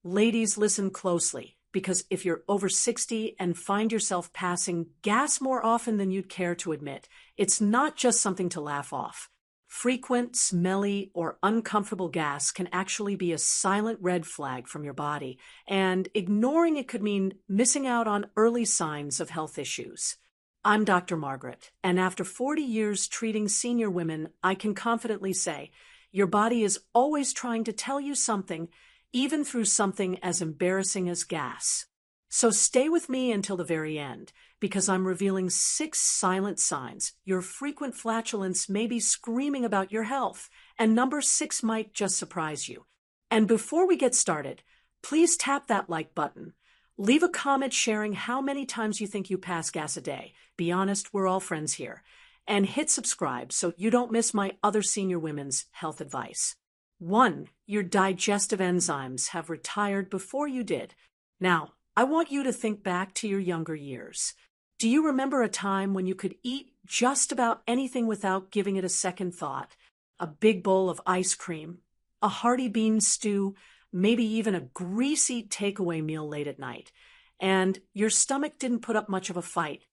Ladies, listen closely, because if you're over 60 and find yourself passing gas more often than you'd care to admit, it's not just something to laugh off. Frequent, smelly, or uncomfortable gas can actually be a silent red flag from your body, and ignoring it could mean missing out on early signs of health issues. I'm Dr. Margaret, and after 40 years treating senior women, I can confidently say your body is always trying to tell you something, even through something as embarrassing as gas. So stay with me until the very end, because I'm revealing 6 silent signs your frequent flatulence may be screaming about your health, and number 6 might just surprise you. And before we get started, please tap that like button. Leave a comment sharing how many times you think you pass gas a day. Be honest, we're all friends here. And hit subscribe so you don't miss my other senior women's health advice. 1. Your digestive enzymes have retired before you did. Now, I want you to think back to your younger years. Do you remember a time when you could eat just about anything without giving it a second thought? A big bowl of ice cream, a hearty bean stew, maybe even a greasy takeaway meal late at night, and your stomach didn't put up much of a fight.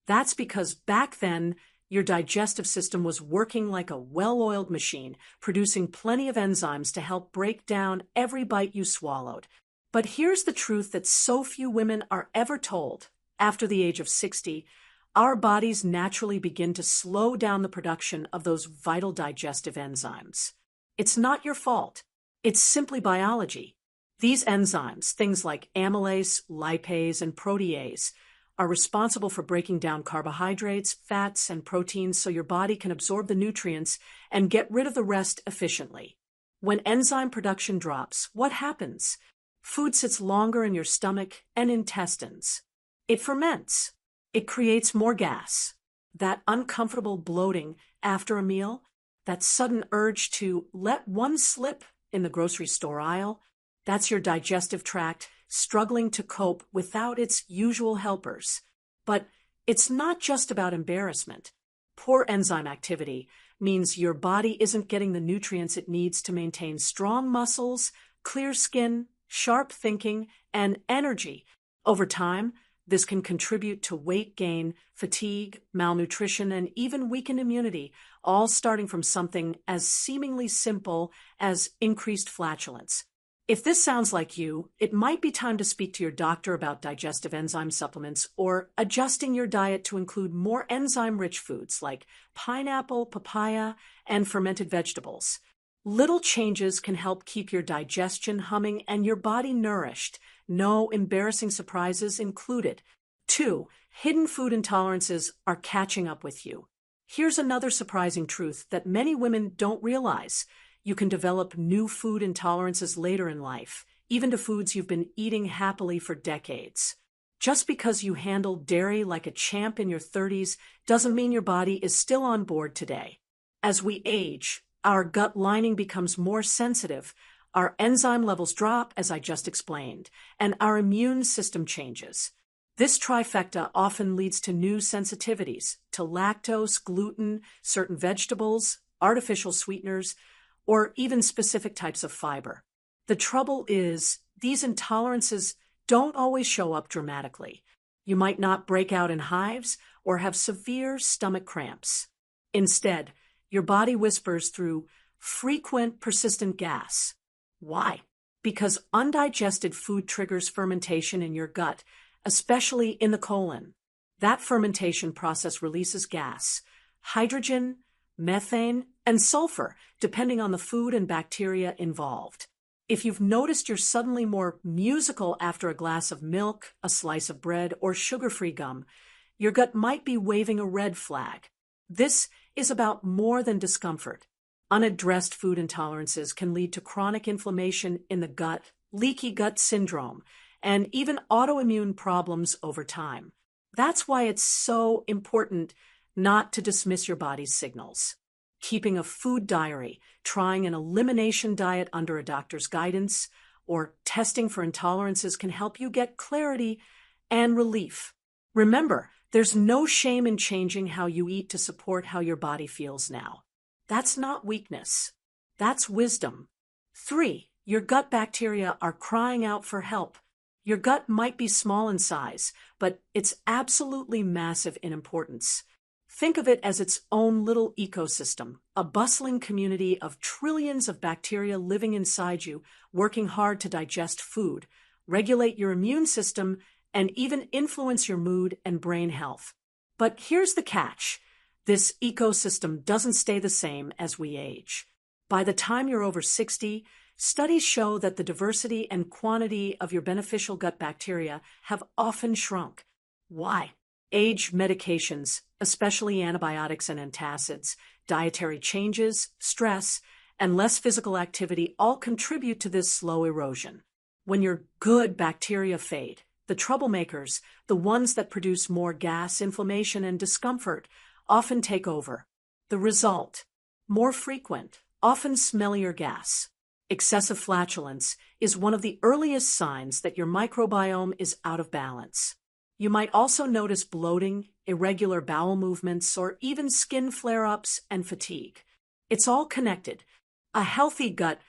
That's because back then, your digestive system was working like a well-oiled machine, producing plenty of enzymes to help break down every bite you swallowed. But here's the truth that so few women are ever told. After the age of 60, our bodies naturally begin to slow down the production of those vital digestive enzymes. It's not your fault. It's simply biology. These enzymes, things like amylase, lipase, and protease, are responsible for breaking down carbohydrates, fats, and proteins so your body can absorb the nutrients and get rid of the rest efficiently. When enzyme production drops, what happens? Food sits longer in your stomach and intestines. It ferments. It creates more gas. That uncomfortable bloating after a meal, that sudden urge to let one slip in the grocery store aisle, that's your digestive tract struggling to cope without its usual helpers. But it's not just about embarrassment. Poor enzyme activity means your body isn't getting the nutrients it needs to maintain strong muscles, clear skin, sharp thinking, and energy. Over time, this can contribute to weight gain, fatigue, malnutrition, and even weakened immunity, all starting from something as seemingly simple as increased flatulence. If this sounds like you, it might be time to speak to your doctor about digestive enzyme supplements or adjusting your diet to include more enzyme-rich foods like pineapple, papaya, and fermented vegetables. Little changes can help keep your digestion humming and your body nourished. No embarrassing surprises included. 2. Hidden food intolerances are catching up with you. Here's another surprising truth that many women don't realize. You can develop new food intolerances later in life, even to foods you've been eating happily for decades. Just because you handled dairy like a champ in your 30s doesn't mean your body is still on board today. As we age, our gut lining becomes more sensitive, our enzyme levels drop, as I just explained, and our immune system changes. This trifecta often leads to new sensitivities to lactose, gluten, certain vegetables, artificial sweeteners, or even specific types of fiber. The trouble is, these intolerances don't always show up dramatically. You might not break out in hives or have severe stomach cramps. Instead, your body whispers through frequent, persistent gas. Why? Because undigested food triggers fermentation in your gut, especially in the colon. That fermentation process releases gas, hydrogen, methane, and sulfur, depending on the food and bacteria involved. If you've noticed you're suddenly more musical after a glass of milk, a slice of bread, or sugar-free gum, your gut might be waving a red flag. This is about more than discomfort. Unaddressed food intolerances can lead to chronic inflammation in the gut, leaky gut syndrome, and even autoimmune problems over time. That's why it's so important not to dismiss your body's signals. Keeping a food diary, trying an elimination diet under a doctor's guidance, or testing for intolerances can help you get clarity and relief. Remember, there's no shame in changing how you eat to support how your body feels now. That's not weakness. That's wisdom. 3. Your gut bacteria are crying out for help. Your gut might be small in size, but it's absolutely massive in importance. Think of it as its own little ecosystem, a bustling community of trillions of bacteria living inside you, working hard to digest food, regulate your immune system, and even influence your mood and brain health. But here's the catch. This ecosystem doesn't stay the same as we age. By the time you're over 60, studies show that the diversity and quantity of your beneficial gut bacteria have often shrunk. Why? Age, medications, especially antibiotics and antacids, dietary changes, stress, and less physical activity all contribute to this slow erosion. When your good bacteria fade, the troublemakers, the ones that produce more gas, inflammation, and discomfort, often take over. The result? More frequent, often smellier gas. Excessive flatulence is one of the earliest signs that your microbiome is out of balance. You might also notice bloating, irregular bowel movements, or even skin flare-ups and fatigue. It's all connected. A healthy gut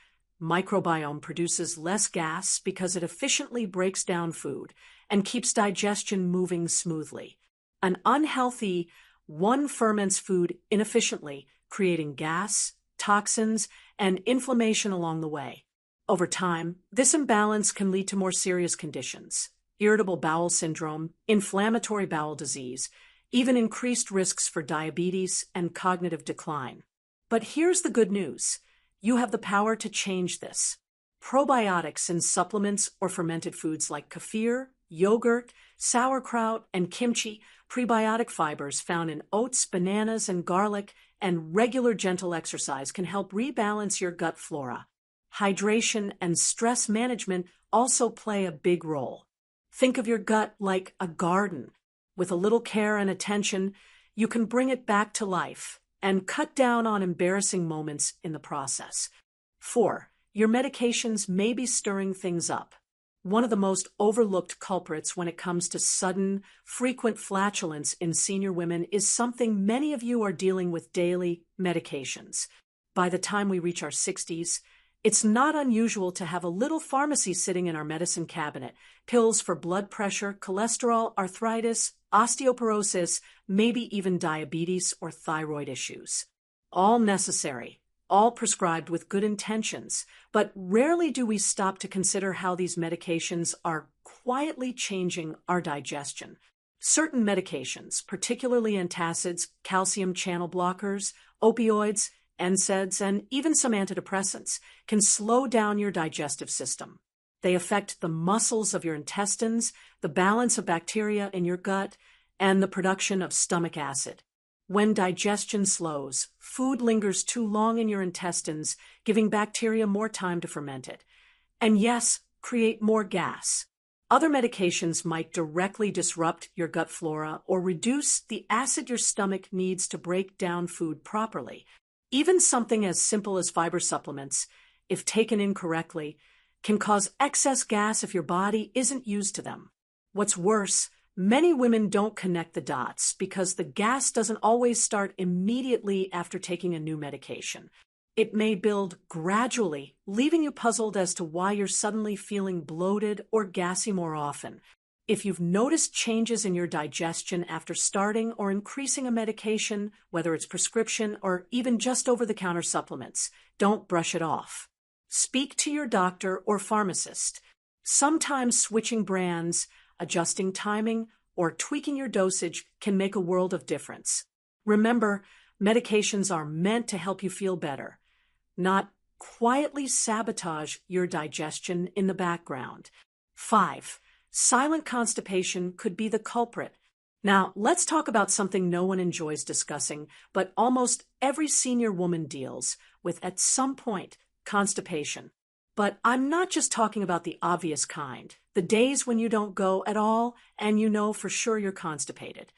microbiome produces less gas because it efficiently breaks down food and keeps digestion moving smoothly. An unhealthy one ferments food inefficiently, creating gas, toxins, and inflammation along the way. Over time, this imbalance can lead to more serious conditions: irritable bowel syndrome, inflammatory bowel disease, even increased risks for diabetes and cognitive decline. But here's the good news. You have the power to change this. Probiotics in supplements or fermented foods like kefir, yogurt, sauerkraut, and kimchi, prebiotic fibers found in oats, bananas, and garlic, and regular gentle exercise can help rebalance your gut flora. Hydration and stress management also play a big role. Think of your gut like a garden. With a little care and attention, you can bring it back to life and cut down on embarrassing moments in the process. 4. Your medications may be stirring things up. One of the most overlooked culprits when it comes to sudden, frequent flatulence in senior women is something many of you are dealing with daily: medications. By the time we reach our 60s, it's not unusual to have a little pharmacy sitting in our medicine cabinet, pills for blood pressure, cholesterol, arthritis, osteoporosis, maybe even diabetes or thyroid issues. All necessary, all prescribed with good intentions, but rarely do we stop to consider how these medications are quietly changing our digestion. Certain medications, particularly antacids, calcium channel blockers, opioids, NSAIDs, and even some antidepressants, can slow down your digestive system. They affect the muscles of your intestines, the balance of bacteria in your gut, and the production of stomach acid. When digestion slows, food lingers too long in your intestines, giving bacteria more time to ferment it. And yes, create more gas. Other medications might directly disrupt your gut flora or reduce the acid your stomach needs to break down food properly. Even something as simple as fiber supplements, if taken incorrectly, can cause excess gas if your body isn't used to them. What's worse, many women don't connect the dots because the gas doesn't always start immediately after taking a new medication. It may build gradually, leaving you puzzled as to why you're suddenly feeling bloated or gassy more often. If you've noticed changes in your digestion after starting or increasing a medication, whether it's prescription or even just over-the-counter supplements, don't brush it off. Speak to your doctor or pharmacist. Sometimes switching brands, adjusting timing, or tweaking your dosage can make a world of difference. Remember, medications are meant to help you feel better, not quietly sabotage your digestion in the background. 5. Silent constipation could be the culprit. Now, let's talk about something no one enjoys discussing, but almost every senior woman deals with at some point: constipation. But I'm not just talking about the obvious kind, the days when you don't go at all and you know for sure you're constipated.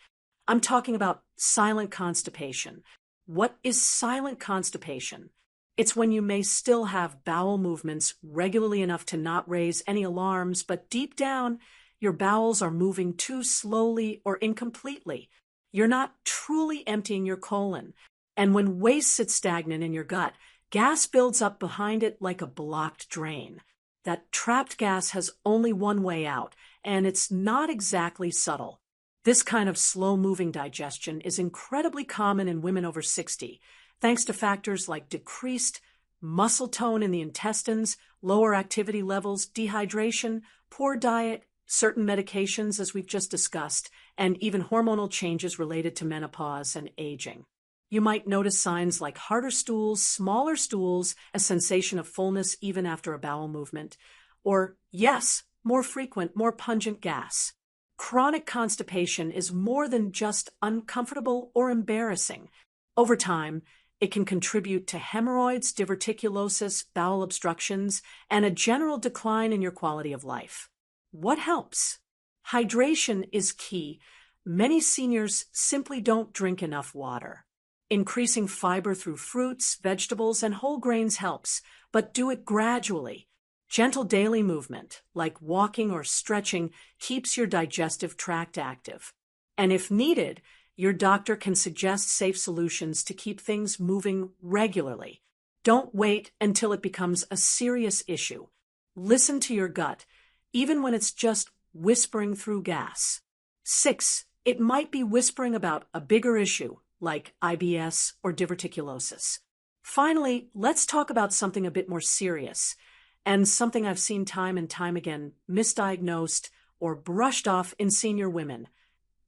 I'm talking about silent constipation. What is silent constipation? It's when you may still have bowel movements regularly enough to not raise any alarms, but deep down, your bowels are moving too slowly or incompletely. You're not truly emptying your colon. And when waste sits stagnant in your gut, Gas builds up behind it like a blocked drain. That trapped gas has only one way out, and it's not exactly subtle. This kind of slow-moving digestion is incredibly common in women over 60, thanks to factors like decreased muscle tone in the intestines, lower activity levels, dehydration, poor diet, certain medications, as we've just discussed, and even hormonal changes related to menopause and aging. You might notice signs like harder stools, smaller stools, a sensation of fullness even after a bowel movement, or, yes, more frequent, more pungent gas. Chronic constipation is more than just uncomfortable or embarrassing. Over time, it can contribute to hemorrhoids, diverticulosis, bowel obstructions, and a general decline in your quality of life. What helps? Hydration is key. Many seniors simply don't drink enough water. Increasing fiber through fruits, vegetables, and whole grains helps, but do it gradually. Gentle daily movement, like walking or stretching, keeps your digestive tract active. And if needed, your doctor can suggest safe solutions to keep things moving regularly. Don't wait until it becomes a serious issue. Listen to your gut, even when it's just whispering through gas. 6. It might be whispering about a bigger issue, like IBS or diverticulosis. Finally, let's talk about something a bit more serious, and something I've seen time and time again misdiagnosed or brushed off in senior women: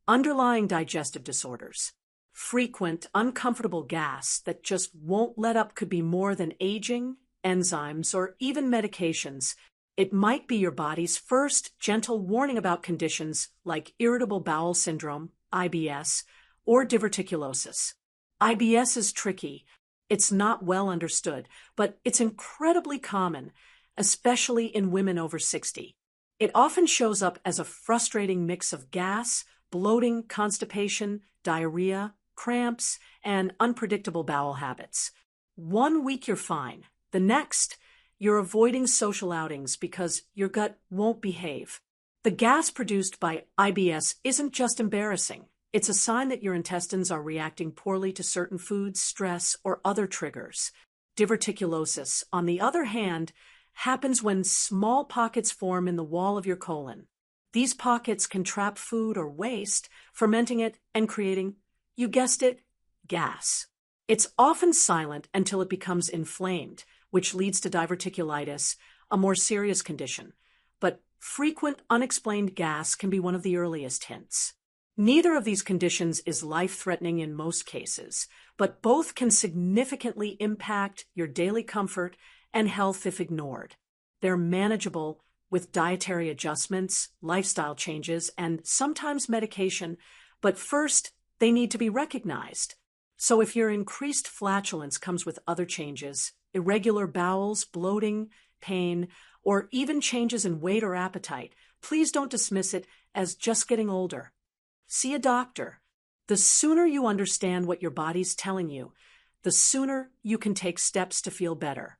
underlying digestive disorders. Frequent, uncomfortable gas that just won't let up could be more than aging, enzymes, or even medications. It might be your body's first gentle warning about conditions like irritable bowel syndrome, IBS, or diverticulosis. IBS is tricky. It's not well understood, but it's incredibly common, especially in women over 60. It often shows up as a frustrating mix of gas, bloating, constipation, diarrhea, cramps, and unpredictable bowel habits. 1 week you're fine. The next, you're avoiding social outings because your gut won't behave. The gas produced by IBS isn't just embarrassing. It's a sign that your intestines are reacting poorly to certain foods, stress, or other triggers. Diverticulosis, on the other hand, happens when small pockets form in the wall of your colon. These pockets can trap food or waste, fermenting it and creating, you guessed it, gas. It's often silent until it becomes inflamed, which leads to diverticulitis, a more serious condition. But frequent unexplained gas can be one of the earliest hints. Neither of these conditions is life-threatening in most cases, but both can significantly impact your daily comfort and health if ignored. They're manageable with dietary adjustments, lifestyle changes, and sometimes medication, but first, they need to be recognized. So if your increased flatulence comes with other changes, irregular bowels, bloating, pain, or even changes in weight or appetite, please don't dismiss it as just getting older. See a doctor. The sooner you understand what your body's telling you, the sooner you can take steps to feel better.